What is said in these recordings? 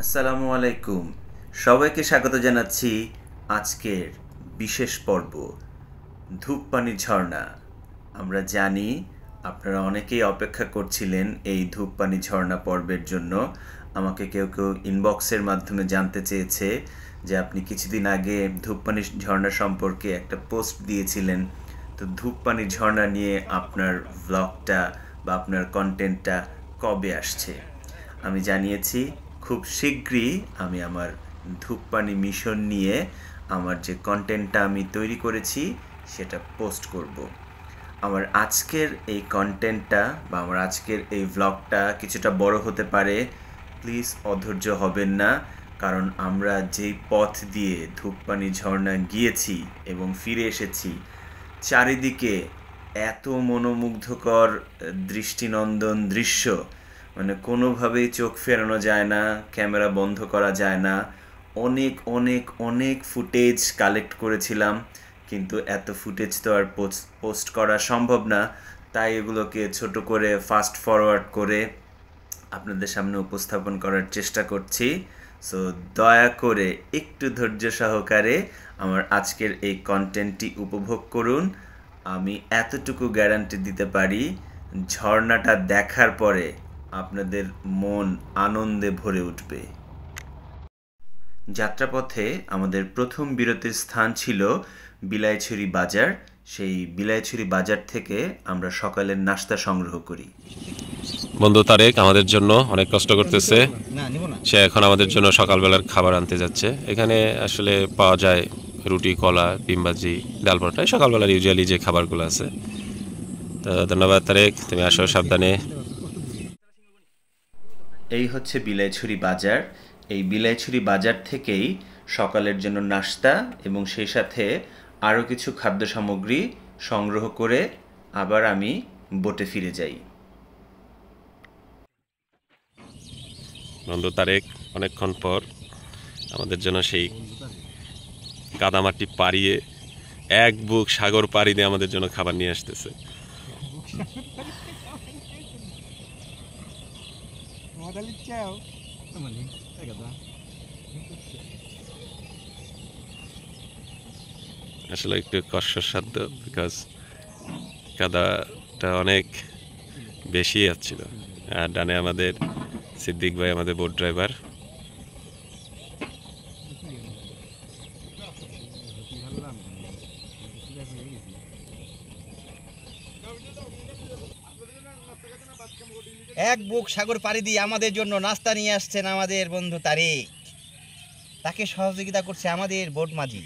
আসসালামু আলাইকুম, সবাইকে স্বাগত জানাচ্ছি আজকের বিশেষ পর্ব ধূপপানি ঝর্ণা। আমরা জানি আপনারা অনেকেই অপেক্ষা করছিলেন এই ধূপপানি ঝর্ণা পর্বের জন্য। আমাকে কেউ কেউ ইনবক্সের মাধ্যমে জানতে চেয়েছে যে আপনি কিছুদিন আগে ধূপপানি ঝর্ণা সম্পর্কে একটা পোস্ট দিয়েছিলেন, তো ধূপপানি ঝর্ণা নিয়ে আপনার ব্লগটা বা আপনার কন্টেন্টটা কবে আসছে। আমি জানিয়েছি খুব শীঘ্রই আমি আমার ধূপপানি মিশন নিয়ে আমার যে কন্টেন্টটা আমি তৈরি করেছি সেটা পোস্ট করব। আমার আজকের এই কন্টেন্টটা বা আমার আজকের এই ভ্লগটা কিছুটা বড় হতে পারে, প্লিজ অধৈর্য হবেন না, কারণ আমরা যেই পথ দিয়ে ধূপপানি ঝর্ণা গিয়েছি এবং ফিরে এসেছি, চারিদিকে এত মনোমুগ্ধকর দৃষ্টিনন্দন দৃশ্য, মানে কোনোভাবেই চোখ ফেরানো যায় না, ক্যামেরা বন্ধ করা যায় না। অনেক অনেক অনেক ফুটেজ কালেক্ট করেছিলাম, কিন্তু এত ফুটেজ তো আর পোস্ট করা সম্ভব না, তাই এগুলোকে ছোট করে ফাস্ট ফরওয়ার্ড করে আপনাদের সামনে উপস্থাপন করার চেষ্টা করছি। সো দয়া করে একটু ধৈর্য সহকারে আমার আজকের এই কন্টেন্টটি উপভোগ করুন। আমি এতটুকু গ্যারান্টি দিতে পারি, ঝর্ণাটা দেখার পরে আপনাদের মন আনন্দে ভরে উঠবে। যাত্রাপথে আমাদের প্রথম বিরতির স্থান ছিল বিলাইছড়ি বাজার। সেই বিলাইছড়ি বাজার থেকে আমরা সকালের নাস্তা সংগ্রহ করি। বন্ধু তারেক আমাদের জন্য অনেক কষ্ট করতেছে, সে এখন আমাদের জন্য সকালবেলার খাবার আনতে যাচ্ছে। এখানে আসলে পাওয়া যায় রুটি, কলা, ডিমবাজি, ডাল পরোটা, সকালবেলার ইউজুয়ালি যে খাবারগুলো আছে। তো ধন্যবাদ তারেক, তুমি আসো সাবধানে। এই হচ্ছে বিলাইছড়ি বাজার। এই বিলাইছড়ি বাজার থেকেই সকালের জন্য নাস্তা এবং সেই সাথে আরও কিছু খাদ্য সামগ্রী সংগ্রহ করে আবার আমি বোটে ফিরে যাই। বন্ধু তারেক অনেকক্ষণ পর আমাদের জন্য সেই কাদামাটি পাড়িয়ে এক বুক সাগর পাড়ি দিয়ে আমাদের জন্য খাবার নিয়ে আসতেছে। আসলে একটু কষ্টসাধ্য, বিকজ কাদাটা অনেক বেশি যাচ্ছিল। আর ডানে আমাদের সিদ্দিক ভাই, আমাদের বোট ড্রাইভার। এক বুক সাগর পাড়ি দিয়ে আমাদের জন্য নাস্তা নিয়ে আসছেন আমাদের বন্ধু তারেক। তাকে সহযোগিতা করছে আমাদের বোট মাঝি।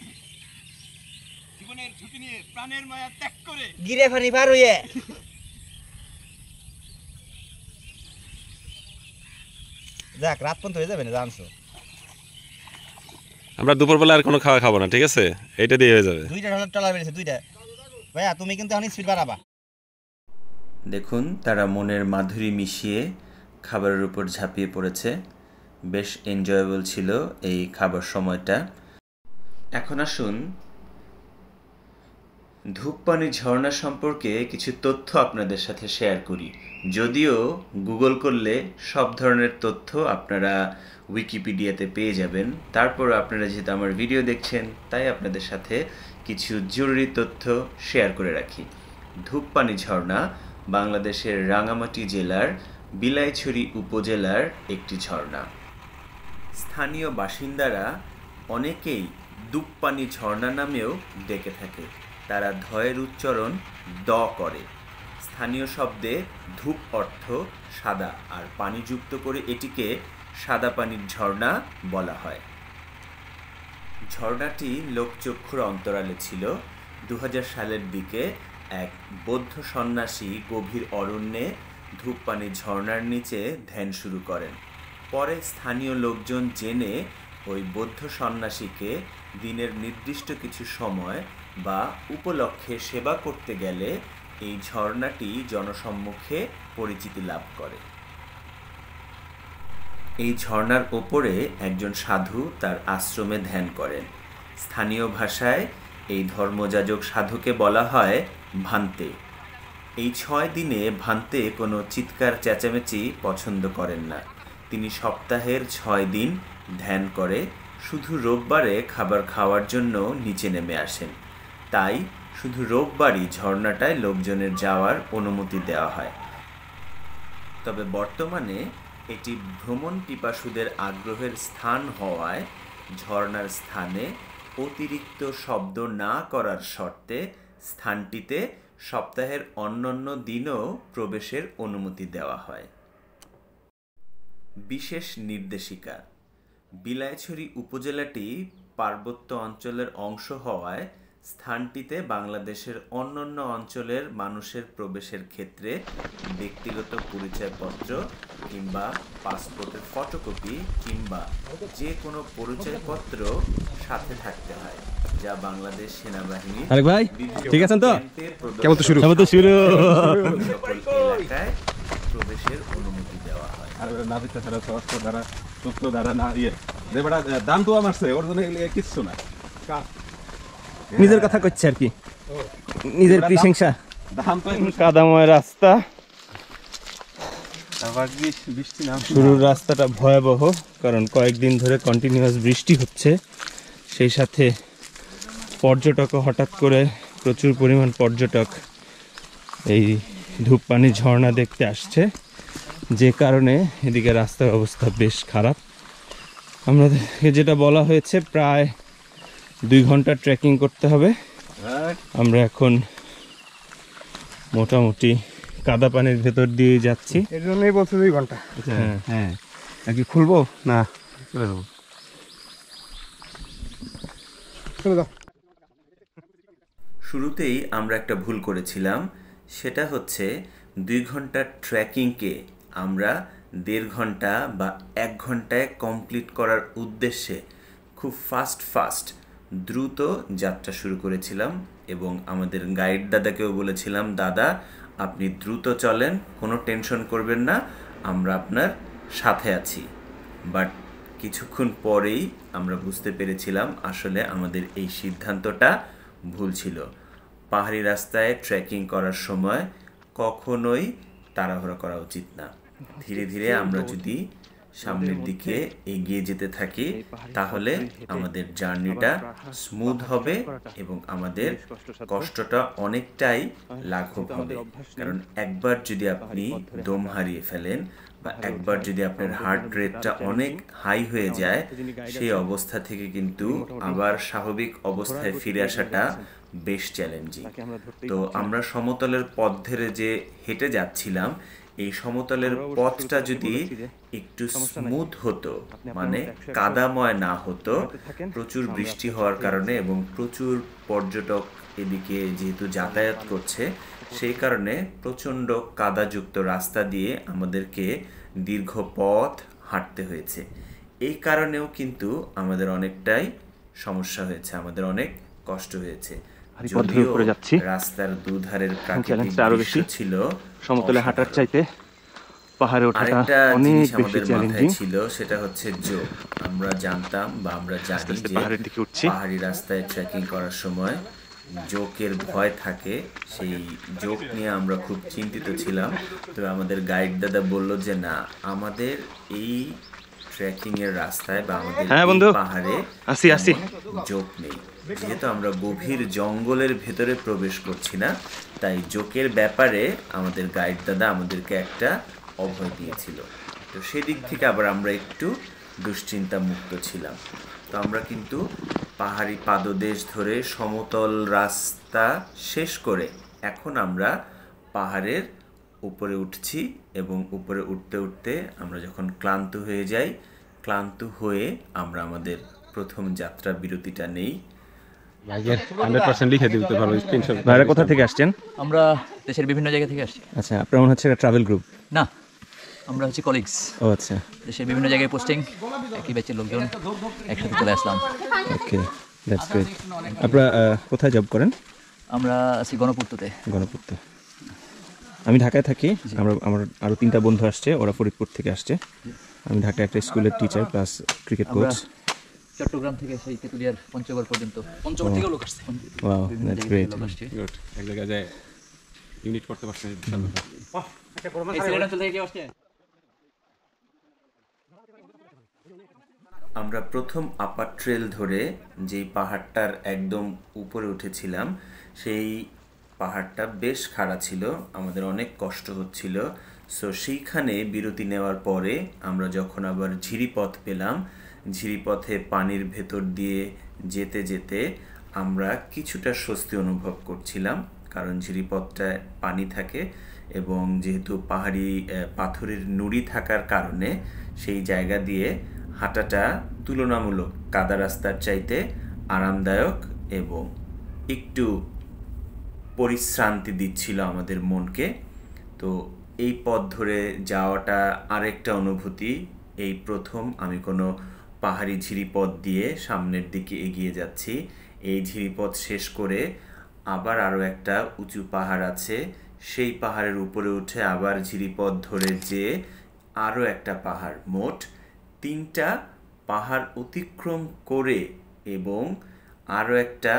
জীবনের ঝুঁকি নিয়ে প্রাণের মায়া ত্যাগ করে গিরে ফানি পার হয়ে যাক, রাত পর্যন্ত হয়ে যাবে না, জানছো। আমরা দুপুরবেলা আর কোনো খাওয়া খাবো না, ঠিক আছে? এইটা দিয়ে হয়ে যাবে। দুইটা টলা বেড়েছে, দুইটা। ভাইয়া তুমি কিন্তু অনেক স্পিড বাড়াবা। দেখুন, তারা মনের মাধুরী মিশিয়ে খাবারের উপর ঝাঁপিয়ে পড়েছে। বেশ এনজয়েবল ছিল এই খাবার সময়টা। এখন আসুন ধূপপানি ঝর্ণা সম্পর্কে কিছু তথ্য আপনাদের সাথে শেয়ার করি। যদিও গুগল করলে সব ধরনের তথ্য আপনারা উইকিপিডিয়াতে পেয়ে যাবেন, তারপর আপনারা যেহেতু আমার ভিডিও দেখছেন, তাই আপনাদের সাথে কিছু জরুরি তথ্য শেয়ার করে রাখি। ধূপপানি ঝর্ণা বাংলাদেশের রাঙ্গামাটি জেলার বিলাইছড়ি উপজেলার একটি ঝর্ণা। স্থানীয় বাসিন্দারা অনেকেই ধূপপানি ঝর্ণা নামেও ডেকে থাকে। তারা ধয়ের উচ্চারণ দ করে। স্থানীয় শব্দে ধূপ অর্থ সাদা, আর পানি যুক্ত করে এটিকে সাদা পানির ঝর্ণা বলা হয়। ঝর্ণাটি লোকচক্ষুর অন্তরালে ছিল। 2000 সালের দিকে এক বৌদ্ধ সন্ন্যাসী গভীর অরণ্যে ধূপপানি ঝর্ণার নিচে ধ্যান শুরু করেন। পরে স্থানীয় লোকজন জেনে ওই বৌদ্ধ সন্ন্যাসীকে দিনের নির্দিষ্ট কিছু সময় বা উপলক্ষে সেবা করতে গেলে এই ঝর্ণাটি জনসম্মুখে পরিচিতি লাভ করে। এই ঝর্ণার ওপরে একজন সাধু তার আশ্রমে ধ্যান করেন। স্থানীয় ভাষায় এই ধর্মযাজক সাধুকে বলা হয় ভান্তে। এই 6 দিনে ভান্তে কোনো চিৎকার চেঁচামেচি পছন্দ করেন না। তিনি সপ্তাহের 6 দিন ধ্যান করে শুধু রোববারে খাবার খাওয়ার জন্য নিচে নেমে আসেন। তাই শুধু রোববারই ঝর্ণাটায় লোকজনের যাওয়ার অনুমতি দেওয়া হয়। তবে বর্তমানে এটি ভ্রমণ পিপাসুদের আগ্রহের স্থান হওয়ায় ঝর্ণার স্থানে অতিরিক্ত শব্দ না করার শর্তে স্থানটিতে সপ্তাহের অন্যান্য দিনও প্রবেশের অনুমতি দেওয়া হয়। বিশেষ নির্দেশিকা। বিলাইছড়ি উপজেলাটি পার্বত্য অঞ্চলের অংশ হওয়ায় স্থানটিতে বাংলাদেশের অন্যান্য অঞ্চলের মানুষের প্রবেশের ক্ষেত্রে ব্যক্তিগত পরিচয়পত্র কিংবা পাসপোর্টের ফটোকপি কিংবা যে কোনো পরিচয়পত্র সাথে থাকতে হয়, যা বাংলাদেশ সেনাবাহিনী ঠিক আছেন তো? কেমন শুরু সকল এলাকায় প্রবেশের অনুমতি দেওয়া হয়। দাম তো আমার ওর জন্য কিচ্ছু না, নিজের কথা করছে আর কি, নিজের প্রশংসা। কাদাময় রাস্তা, শুরুর রাস্তাটা ভয়াবহ, কারণ কয়েকদিন ধরে কন্টিনিউয়াস বৃষ্টি হচ্ছে। সেই সাথে পর্যটকও হঠাৎ করে প্রচুর পরিমাণ পর্যটক এই ধূপপানি ঝর্ণা দেখতে আসছে, যে কারণে এদিকে রাস্তার অবস্থা বেশ খারাপ। আমাদেরকে যেটা বলা হয়েছে প্রায় 2 ঘন্টা ট্রেকিং করতে হবে। আমরা এখন মোটামুটি কাদা পানির ভেতর দিয়ে যাচ্ছি, এর জন্যই বলছে 2 ঘন্টা। হ্যাঁ, নাকি খুলবো না চলে যাবো? চলে যাও। শুরুতেই আমরা একটা ভুল করেছিলাম, সেটা হচ্ছে 2 ঘন্টার ট্রেকিংকে আমরা 1.5 ঘন্টা বা 1 ঘন্টায় কমপ্লিট করার উদ্দেশ্যে খুব ফাস্ট দ্রুত যাত্রা শুরু করেছিলাম এবং আমাদের গাইড দাদাকেও বলেছিলাম, দাদা আপনি দ্রুত চলেন, কোনো টেনশন করবেন না, আমরা আপনার সাথে আছি। বাট কিছুক্ষণ পরেই আমরা বুঝতে পেরেছিলাম আসলে আমাদের এই সিদ্ধান্তটা ভুল ছিল। পাহাড়ি রাস্তায় ট্রেকিং করার সময় কখনোই তাড়াহুড়ো করা উচিত না। ধীরে ধীরে আমরা যদি সামনের দিকে এগিয়ে যেতে থাকি তাহলে আমাদের জার্নিটা স্মুথ হবে এবং আমাদের কষ্টটা অনেকটাই লাঘব হবে। কারণ একবার যদি আপনি দম হারিয়ে ফেলেন বা একবার যদি আপনার হার্ট রেটটা অনেক হাই হয়ে যায়, সেই অবস্থা থেকে কিন্তু আবার স্বাভাবিক অবস্থায় ফিরে আসাটা বেশ চ্যালেঞ্জিং। তো আমরা সমতলের পথ ধরে যে হেঁটে যাচ্ছিলাম, এই সমতলের পথটা যদি একটু স্মুথ হতো, মানে কাদাময় না হতো, প্রচুর বৃষ্টি হওয়ার কারণে এবং প্রচুর পর্যটক এদিকে যেহেতু যাতায়াত করছে, সেই কারণে প্রচণ্ড কাদাযুক্ত রাস্তা দিয়ে আমাদেরকে দীর্ঘ পথ হাঁটতে হয়েছে। এই কারণেও কিন্তু আমাদের অনেকটাই সমস্যা হয়েছে, আমাদের অনেক কষ্ট হয়েছে। যদিও রাস্তার দুধারের প্রাকৃতিক দৃশ্য ছিল সমতলে হাঁটার চাইতে পাহাড়ে ওঠাটা অনেক বেশি চ্যালেঞ্জিং ছিল, সেটা হচ্ছে জোক। আমরা জানতাম বা আমরা জানি যে পাহাড়ি রাস্তায় ট্রেকিং করার সময় জোকের ভয় থাকে, সেই জোক নিয়ে আমরা খুব চিন্তিত ছিলাম। তো আমাদের গাইড দাদা বলল যে না, আমাদের এই ট্রেকিং এর রাস্তায় বা আমাদের পাহাড়ে জোক নেই। যেহেতু আমরা গভীর জঙ্গলের ভেতরে প্রবেশ করছি না, তাই জোকের ব্যাপারে আমাদের গাইড দাদা আমাদেরকে একটা অভয় দিয়েছিল। তো সেদিক থেকে আবার আমরা একটু দুশ্চিন্তা মুক্ত ছিলাম। তো আমরা কিন্তু পাহাড়ি পাদদেশ ধরে সমতল রাস্তা শেষ করে এখন আমরা পাহাড়ের উপরে উঠছি এবং উপরে উঠতে উঠতে আমরা যখন ক্লান্ত হয়ে যাই, ক্লান্ত হয়ে আমরা আমাদের প্রথম যাত্রা বিরতিটা নেই। ভাইরা কোথা থেকে আসছেন? আমরা দেশের বিভিন্ন জায়গা থেকে আসছি। আচ্ছা, আপনার মনে হচ্ছে একটা ট্রাভেল গ্রুপ? না, আমরা হচ্ছে কলিগস। ও আচ্ছা, দেশের বিভিন্ন জায়গায় পোস্টিং, একই ব্যাচের লোকজন একসাথে চলে আসলাম। ওকে, দ্যাটস গ্রেট। আপনারা কোথায় জব করেন? আমরা আছি গণপূর্ততে। গণপূর্ত। আমি ঢাকায় থাকি। আমার আরও 3টা বন্ধু আসছে, ওরা ফরিদপুর থেকে আসছে। আমি ঢাকায় একটা স্কুলের teacher plus cricket coach. Chittagong থেকে সেই তেতুলিয়ার পঞ্চগড় পর্যন্ত, পঞ্চগড় থেকেও লোক আসছে। Wow, that's great. এক জায়গায় যায় ইউনিট করতে পারছে আমরা প্রথম আপার ট্রেল ধরে যেই পাহাড়টার একদম উপরে উঠেছিলাম, সেই পাহাড়টা বেশ খাড়া ছিল, আমাদের অনেক কষ্ট হচ্ছিল। সো সেইখানে বিরতি নেওয়ার পরে আমরা যখন আবার ঝিরিপথ পেলাম, ঝিরিপথে পানির ভেতর দিয়ে যেতে যেতে আমরা কিছুটা স্বস্তি অনুভব করছিলাম, কারণ ঝিরিপথটায় পানি থাকে এবং যেহেতু পাহাড়ি পাথরের নুড়ি থাকার কারণে সেই জায়গা দিয়ে হাঁটাটা তুলনামূলক কাদা রাস্তার চাইতে আরামদায়ক এবং একটু পরিশ্রান্তি দিচ্ছিল আমাদের মনকে। তো এই পথ ধরে যাওয়াটা আরেকটা অনুভূতি। এই প্রথম আমি কোনো পাহাড়ি ঝিরিপথ দিয়ে সামনের দিকে এগিয়ে যাচ্ছি। এই ঝিরিপথ শেষ করে আবার আরও একটা উঁচু পাহাড় আছে, সেই পাহাড়ের উপরে উঠে আবার ঝিরিপথ ধরে যেয়ে আরও একটা পাহাড়, মোট 3টা পাহাড় অতিক্রম করে এবং আরও একটা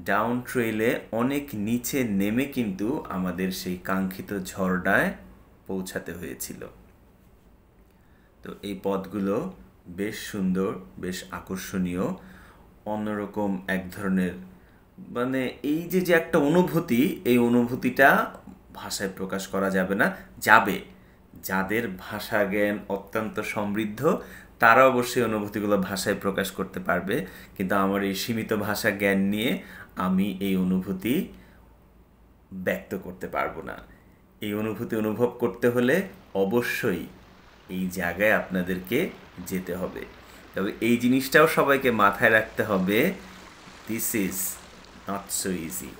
ডাউন ট্রেলে অনেক নিচে নেমে কিন্তু আমাদের সেই কাঙ্ক্ষিত ঝর্ণায় পৌঁছাতে হয়েছিল। তো এই পথগুলো বেশ সুন্দর, বেশ আকর্ষণীয়, অন্যরকম এক ধরনের, মানে এই যে যে একটা অনুভূতি, এই অনুভূতিটা ভাষায় প্রকাশ করা যাবে না। যাদের ভাষা জ্ঞান অত্যন্ত সমৃদ্ধ তারা অবশ্যই অনুভূতিগুলো ভাষায় প্রকাশ করতে পারবে, কিন্তু আমার এই সীমিত ভাষা জ্ঞান নিয়ে আমি এই অনুভূতি ব্যক্ত করতে পারবো না। এই অনুভূতি অনুভব করতে হলে অবশ্যই এই জায়গায় আপনাদেরকে যেতে হবে। তবে এই জিনিসটাও সবাইকে মাথায় রাখতে হবে, this is not so easy,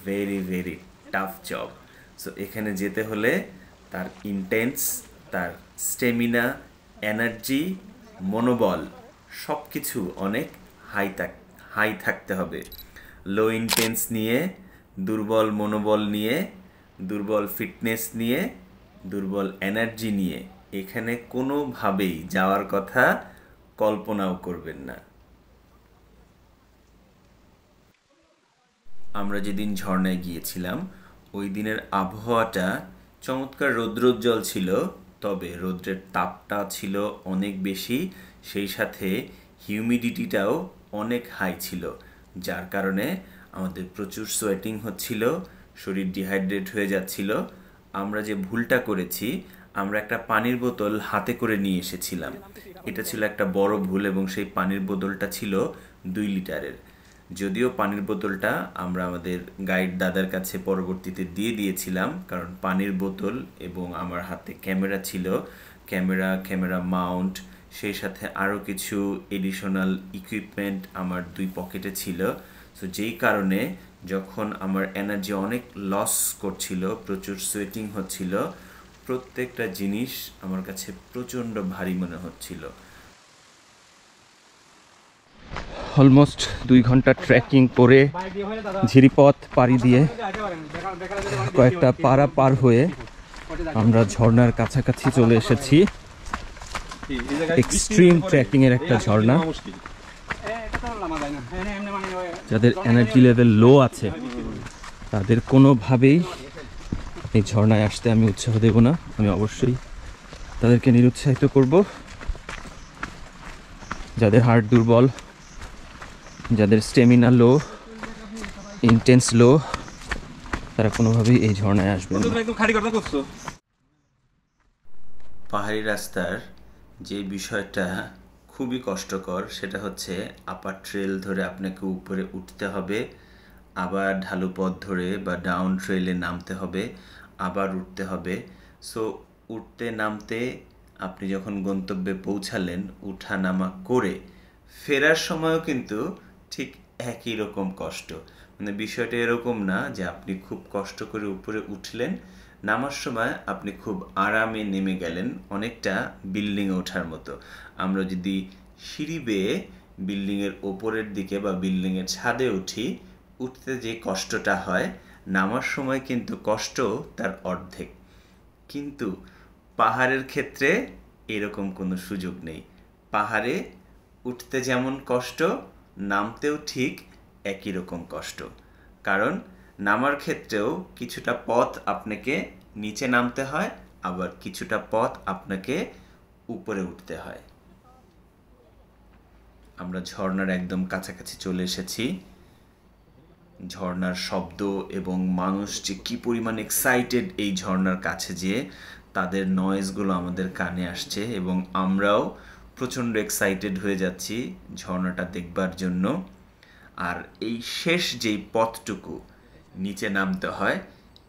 very very tough job. So এখানে যেতে হলে তার ইন্টেন্স, তার স্টেমিনা, এনার্জি, মনোবল সব কিছু অনেক হাই থাকতে হবে। লো ইন্টেন্স নিয়ে, দুর্বল মনোবল নিয়ে, দুর্বল ফিটনেস নিয়ে, দুর্বল এনার্জি নিয়ে এখানে কোনোভাবেই যাওয়ার কথা কল্পনাও করবেন না। আমরা যেদিন ঝর্ণায় গিয়েছিলাম ওই দিনের আবহাওয়াটা চমৎকার রৌদ্রোজ্জ্বল ছিল, তবে রৌদ্রের তাপটা ছিল অনেক বেশি, সেই সাথে হিউমিডিটিটাও অনেক হাই ছিল, যার কারণে আমাদের প্রচুর সোয়েটিং হচ্ছিল, শরীর ডিহাইড্রেট হয়ে যাচ্ছিল। আমরা যে ভুলটা করেছি, আমরা একটা পানির বোতল হাতে করে নিয়ে এসেছিলাম, এটা ছিল একটা বড় ভুল, এবং সেই পানির বোতলটা ছিল 2 লিটারের। যদিও পানির বোতলটা আমরা আমাদের গাইড দাদার কাছে পরবর্তীতে দিয়ে দিয়েছিলাম, কারণ পানির বোতল এবং আমার হাতে ক্যামেরা ছিল, ক্যামেরা মাউন্ট, সেই সাথে আরও কিছু এডিশনাল ইকুইপমেন্ট আমার 2 পকেটে ছিল। সো যেই কারণে যখন আমার এনার্জি অনেক লস করছিল, প্রচুর সোয়েটিং হচ্ছিল, প্রত্যেকটা জিনিস আমার কাছে প্রচণ্ড ভারী মনে হচ্ছিল। অলমোস্ট 2 ঘন্টা ট্রেকিং করে ঝিরিপথ পাড়ি দিয়ে কয়েকটা পাড়া পার হয়ে আমরা ঝর্ণার কাছাকাছি চলে এসেছি। এক্সট্রিম ট্রেকিং এর একটা ঝর্ণা, যাদের এনার্জি লেভেল লো আছে তাদের কোনোভাবেই এই ঝর্ণায় আসতে আমি উৎসাহ দেব না। আমি অবশ্যই তাদেরকে নিরুৎসাহিত করব। যাদের হার্ট দুর্বল, যাদের স্টেমিনা লো, ইন্টেন্স লো, তারা কোনোভাবেই এই ঝর্ণায় আসবে না। পাহাড়ি রাস্তার যে বিষয়টা খুবই কষ্টকর সেটা হচ্ছে আপার ট্রেল ধরে আপনাকে উপরে উঠতে হবে, আবার ঢালু পথ ধরে বা ডাউন ট্রেলে নামতে হবে, আবার উঠতে হবে। সো উঠতে নামতে আপনি যখন গন্তব্যে পৌঁছালেন, উঠা নামা করে ফেরার সময়ও কিন্তু ঠিক একই রকম কষ্ট। মানে বিষয়টা এরকম না যে আপনি খুব কষ্ট করে উপরে উঠলেন, নামার সময় আপনি খুব আরামে নেমে গেলেন, অনেকটা বিল্ডিংয়ে ওঠার মতো। আমরা যদি সিঁড়ি বেয়ে বিল্ডিংয়ের ওপরের দিকে বা বিল্ডিংয়ের ছাদে উঠি, উঠতে যে কষ্টটা হয়, নামার সময় কিন্তু কষ্ট তার অর্ধেক। কিন্তু পাহাড়ের ক্ষেত্রে এরকম কোনো সুযোগ নেই। পাহাড়ে উঠতে যেমন কষ্ট, নামতেও ঠিক একই রকম কষ্ট, কারণ নামার ক্ষেত্রেও কিছুটা পথ আপনাকে নিচে নামতে হয়, আবার কিছুটা পথ আপনাকে উপরে উঠতে হয়। আমরা ঝর্ণার একদম কাছাকাছি চলে এসেছি। ঝর্ণার শব্দ এবং মানুষ যে কী পরিমাণ এক্সাইটেড এই ঝর্ণার কাছে যেয়ে, তাদের নয়েজগুলো আমাদের কানে আসছে এবং আমরাও প্রচণ্ড এক্সাইটেড হয়ে যাচ্ছি ঝর্ণাটা দেখবার জন্য। আর এই শেষ যেই পথটুকু নিচে নামতে হয়,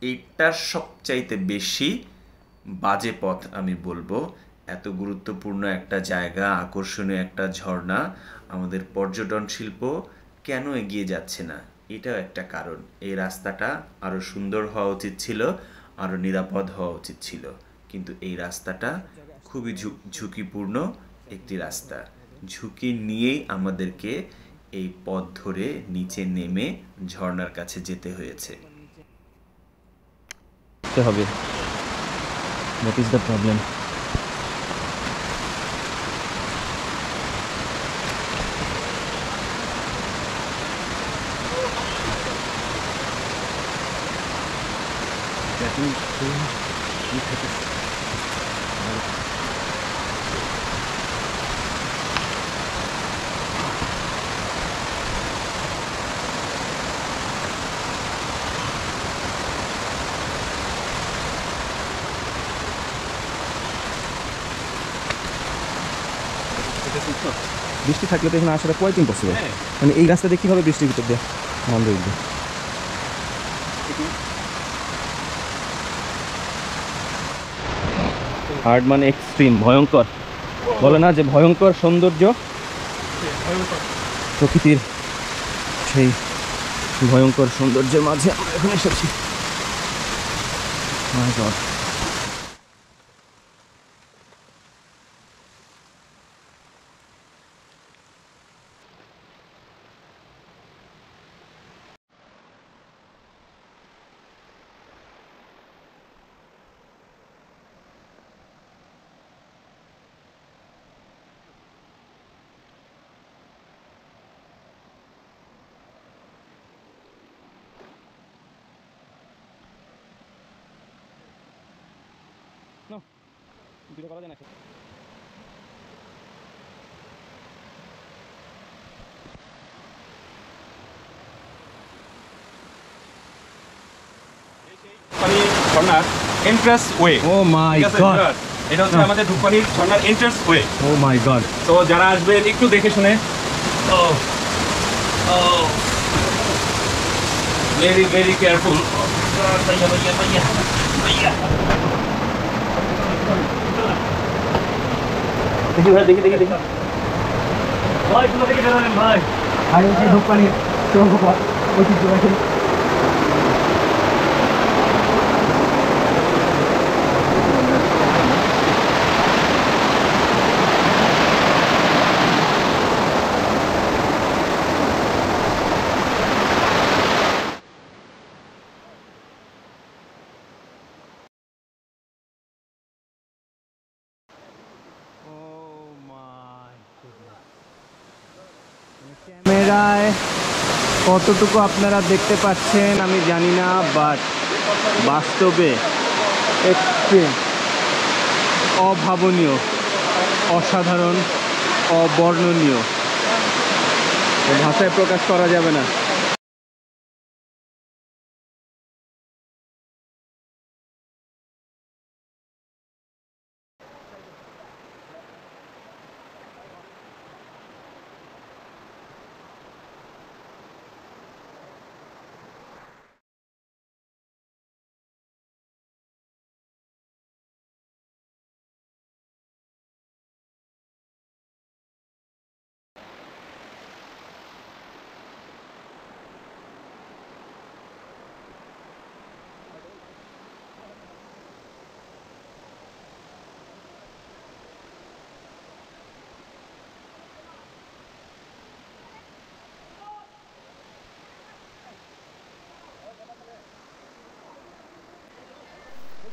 এইটার সবচাইতে বেশি বাজে পথ আমি বলবো। এত গুরুত্বপূর্ণ একটা জায়গা, আকর্ষণীয় একটা ঝর্ণা, আমাদের পর্যটন শিল্প কেন এগিয়ে যাচ্ছে না, এটাও একটা কারণ। এই রাস্তাটা আরও সুন্দর হওয়া উচিত ছিল, আরও নিরাপদ হওয়া উচিত ছিল, কিন্তু এই রাস্তাটা খুবই ঝুঁকিপূর্ণ একটি রাস্তা। ঝুঁকি নিয়েই আমাদেরকে এই পথ ধরে নিচে নেমে ঝর্ণার কাছে যেতে হয়েছে। হবে, দ্যাট ইজ দ্য প্রবলেম। বৃষ্টি থাকলে তো এখানে আসাটা কোয়াইট ইম্পসিবল। মানে এই রাস্তা দিয়ে কীভাবে বৃষ্টির ভিতর দিয়ে বন্ধ হইবে? হার্ড মানে এক্সট্রিম, ভয়ঙ্কর। বলে না যে ভয়ঙ্কর সৌন্দর্য, প্রকৃতির সেই ভয়ঙ্কর সৌন্দর্যের মাঝে আমরা এখন এসেছি। মাই গড। ভিডিও করা যায় না। ঝর্ণার এন্ট্রান্স ওয়ে। ও মাই গড, এটা হচ্ছে আমাদের ধূপপানির ঝর্ণার এন্ট্রান্স ওয়ে। ও মাই গড। তো যারা আসবেন একটু দেখে শুনে, ভেরি ভেরি কেয়ারফুল। দেখি ভাই, দেখি দেখি দেখি ভাই, তুমি দেখে বেরোলেন ভাই। আর এই যে ধূপপানির সুরঙ্গপথ ঐতিহ্যবাহী। ক্যামেরায় কতটুকু আপনারা দেখতে পাচ্ছেন আমি জানি না, বাট বাস্তবে এক্সট্রিম, অভাবনীয়, অসাধারণ, অবর্ণনীয়, ভাষায় প্রকাশ করা যাবে না।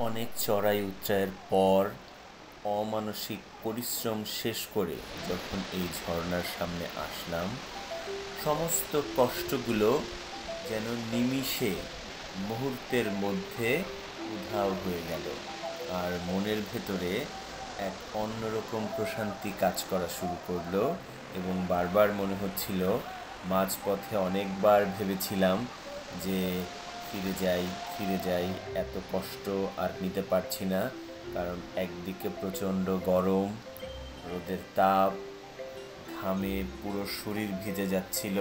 অনেক চড়াই উৎরাইয়ের পর অমানসিক পরিশ্রম শেষ করে যখন এই ঝর্ণার সামনে আসলাম, সমস্ত কষ্টগুলো যেন নিমিষে মুহূর্তের মধ্যে উধাও হয়ে গেল, আর মনের ভেতরে এক অন্যরকম প্রশান্তি কাজ করা শুরু করলো এবং বারবার মনে হচ্ছিল, মাঝপথে অনেকবার ভেবেছিলাম যে ফিরে যাই, এত কষ্ট আর নিতে পারছি না। কারণ একদিকে প্রচণ্ড গরম, রোদের তাপ, ঘামে পুরো শরীর ভিজে যাচ্ছিল,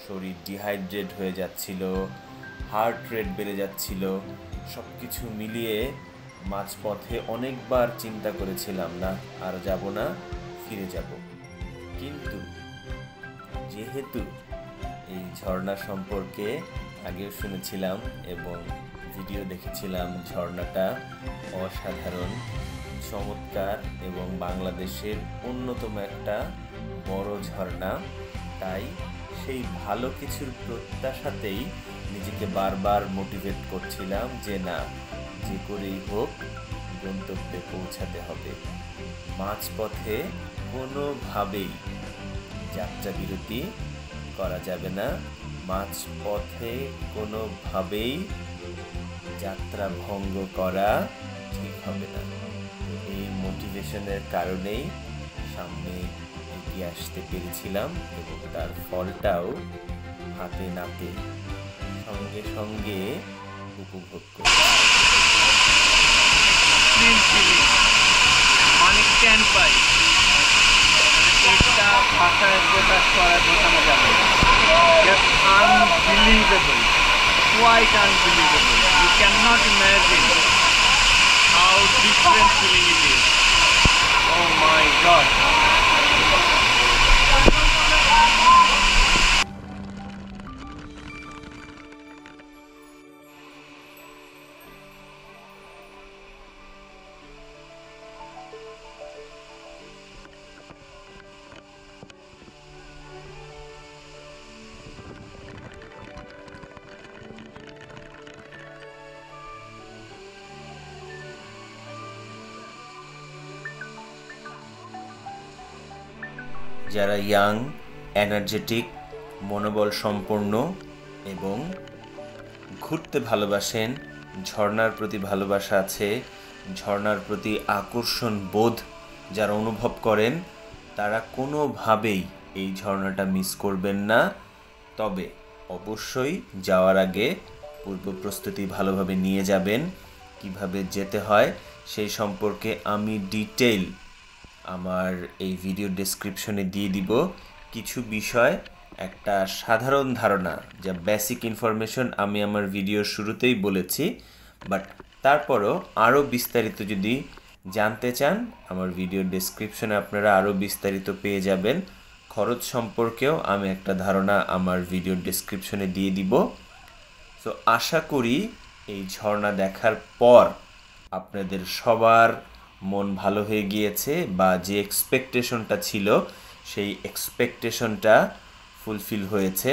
শরীর ডিহাইড্রেট হয়ে যাচ্ছিল, হার্ট রেট বেড়ে যাচ্ছিল। সব কিছু মিলিয়ে মাঝপথে অনেকবার চিন্তা করেছিলাম, না আর যাব না, ফিরে যাব। কিন্তু যেহেতু এই ঝর্ণা সম্পর্কে আগেও শুনেছিলাম এবং ভিডিও দেখেছিলাম, ঝর্ণাটা অসাধারণ, চমৎকার এবং বাংলাদেশের অন্যতম একটা বড় ঝর্ণা, তাই সেই ভালো কিছুর প্রত্যাশাতেই নিজেকে বারবার মোটিভেট করছিলাম যে না, যে করেই হোক গন্তব্যে পৌঁছাতে হবে। মাঝপথে কোনোভাবেই যাত্রা বিরতি করা যাবে না, মাঝপথে কোনোভাবেই যাত্রা ভঙ্গ করা ঠিক হবে না। এই মোটিভেশনের কারণেই সামনে এগিয়ে আসতে পেরেছিলাম এবং তার ফলটাও হাতে নাতে সঙ্গে সঙ্গে উপভোগ করি। অনেক স্ট্যান্ড পাই, এটা ভাষায় প্রকাশ করার বোঝানো যাবে। Just unbelievable, quite unbelievable. You cannot imagine how different feeling it is. Oh my God. যারা ইয়াং, এনার্জেটিক, মনোবল সম্পন্ন এবং ঘুরতে ভালোবাসেন, ঝর্ণার প্রতি ভালোবাসা আছে, ঝর্ণার প্রতি আকর্ষণ বোধ যারা অনুভব করেন, তারা কোনোভাবেই এই ঝর্ণাটা মিস করবেন না। তবে অবশ্যই যাওয়ার আগে পূর্ব প্রস্তুতি ভালোভাবে নিয়ে যাবেন। কিভাবে যেতে হয় সেই সম্পর্কে আমি ডিটেইল আমার এই ভিডিও ডেসক্রিপশনে দিয়ে দিব। কিছু বিষয়, একটা সাধারণ ধারণা, যা বেসিক ইনফরমেশন আমি আমার ভিডিওর শুরুতেই বলেছি, বাট তারপরও আরও বিস্তারিত যদি জানতে চান, আমার ভিডিও ডেসক্রিপশনে আপনারা আরও বিস্তারিত পেয়ে যাবেন। খরচ সম্পর্কেও আমি একটা ধারণা আমার ভিডিও ডেসক্রিপশনে দিয়ে দিব। সো আশা করি এই ঝর্ণা দেখার পর আপনাদের সবার মন ভালো হয়ে গিয়েছে, বা যে এক্সপেকটেশনটা ছিল সেই এক্সপেকটেশনটা ফুলফিল হয়েছে।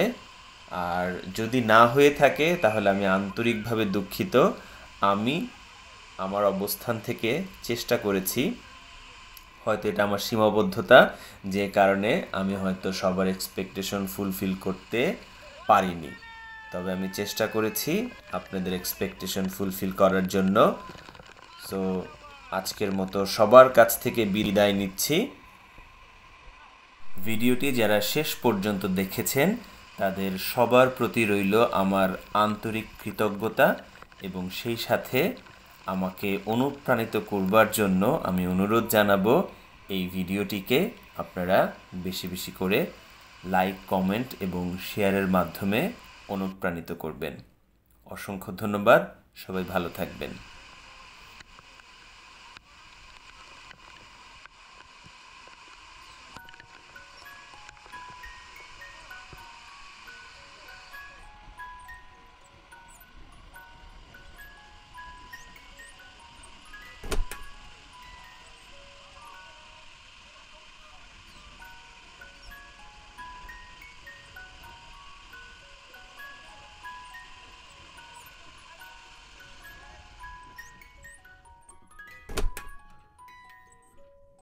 আর যদি না হয়ে থাকে তাহলে আমি আন্তরিকভাবে দুঃখিত। আমি আমার অবস্থান থেকে চেষ্টা করেছি, হয়তো এটা আমার সীমাবদ্ধতা, যে কারণে আমি হয়তো সবার এক্সপেকটেশন ফুলফিল করতে পারিনি। তবে আমি চেষ্টা করেছি আপনাদের এক্সপেকটেশন ফুলফিল করার জন্য। সো আজকের মতো সবার কাছ থেকে বিদায় নিচ্ছি। ভিডিওটি যারা শেষ পর্যন্ত দেখেছেন তাদের সবার প্রতি রইল আমার আন্তরিক কৃতজ্ঞতা, এবং সেই সাথে আমাকে অনুপ্রাণিত করবার জন্য আমি অনুরোধ জানাবো এই ভিডিওটিকে আপনারা বেশি বেশি করে লাইক, কমেন্ট এবং শেয়ারের মাধ্যমে অনুপ্রাণিত করবেন। অসংখ্য ধন্যবাদ, সবাই ভালো থাকবেন।